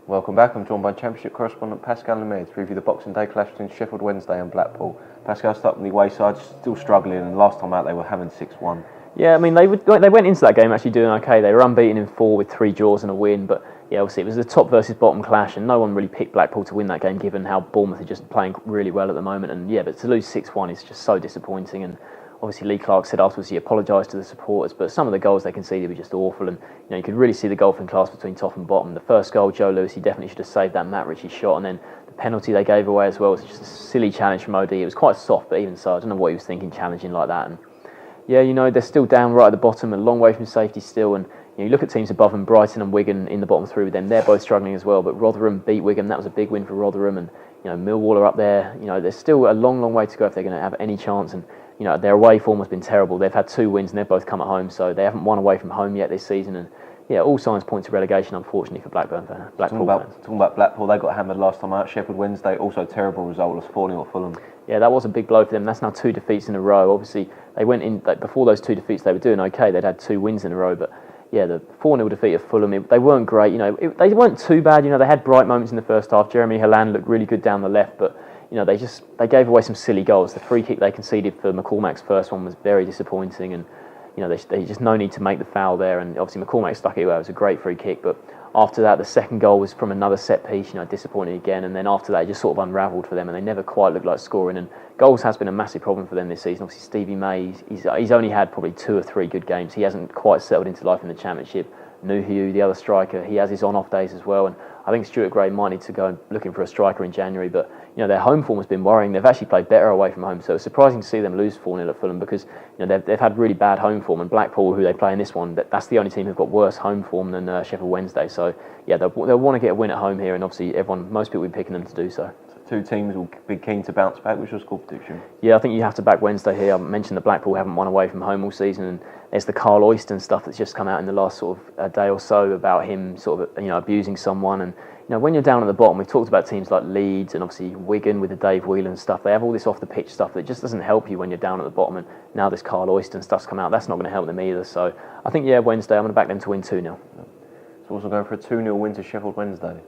Welcome back. I'm joined by Championship correspondent Pascal Lemay to review the Boxing Day clash between Sheffield Wednesday and Blackpool. Pascal, starting on the away side, still struggling, and last time out they were having 6-1. Yeah, I mean, they went into that game actually doing okay. They were unbeaten in 4 with 3 draws and a win, but yeah, obviously it was a top versus bottom clash, and no one really picked Blackpool to win that game given how Bournemouth are just playing really well at the moment. And yeah, but to lose 6-1 is just so disappointing. And obviously Lee Clark said afterwards he apologised to the supporters, but some of the goals they conceded were just awful, and you could really see the golfing class between top and bottom. The first goal, Joe Lewis, he definitely should have saved that Matt Ritchie shot, and then the penalty they gave away as well was just a silly challenge from OD. It was quite soft, but even so, I don't know what he was thinking challenging like that. And yeah, they're still down right at the bottom, a long way from safety still, and you look at teams above them, Brighton and Wigan in the bottom 3 with them, they're both struggling as well, but Rotherham beat Wigan, that was a big win for Rotherham, and Millwall are up there. There's still a long way to go if they're going to have any chance, and their away form has been terrible. They've had 2 wins and they've both come at home, so they haven't won away from home yet this season, and yeah, all signs point to relegation, unfortunately, for Blackpool fans. Talking about Blackpool, they got hammered last time out. Sheffield Wednesday, also a terrible result, lost 4-0 at Fulham. Yeah, that was a big blow for them. That's now 2 defeats in a row. Obviously, they went in, before those 2 defeats, they were doing okay. They'd had 2 wins in a row, but yeah, the 4-0 defeat of Fulham, they weren't great. They weren't too bad. They had bright moments in the first half. Jeremy Holland looked really good down the left, but they gave away some silly goals. The free kick they conceded for McCormack's first one was very disappointing, and they just no need to make the foul there. And obviously McCormack stuck it well. It was a great free kick, but after that, the second goal was from another set piece. Disappointing again. And then after that, it just sort of unravelled for them, and they never quite looked like scoring. And goals has been a massive problem for them this season. Obviously, Stevie May, he's only had probably 2 or 3 good games. He hasn't quite settled into life in the Championship. Nuhiu, the other striker, he has his on-off days as well. And I think Stuart Gray might need to go looking for a striker in January. But their home form has been worrying. They've actually played better away from home, so it's surprising to see them lose 4-0 at Fulham, because they've had really bad home form. And Blackpool, who they play in this one, that's the only team who've got worse home form than Sheffield Wednesday. So yeah, they'll want to get a win at home here, and obviously most people will be picking them to do so. 2 teams will be keen to bounce back. What's your score prediction? Yeah, I think you have to back Wednesday here. I mentioned that Blackpool haven't won away from home all season, and there's the Carl Oyston stuff that's just come out in the last sort of day or so about him sort of abusing someone. And when you're down at the bottom, we've talked about teams like Leeds and obviously Wigan with the Dave Whelan stuff. They have all this off the pitch stuff that just doesn't help you when you're down at the bottom. And now this Carl Oyston stuff's come out. That's not going to help them either. So I think Wednesday. I'm going to back them to win 2-0. So also going for a 2-0 win to Sheffield Wednesday.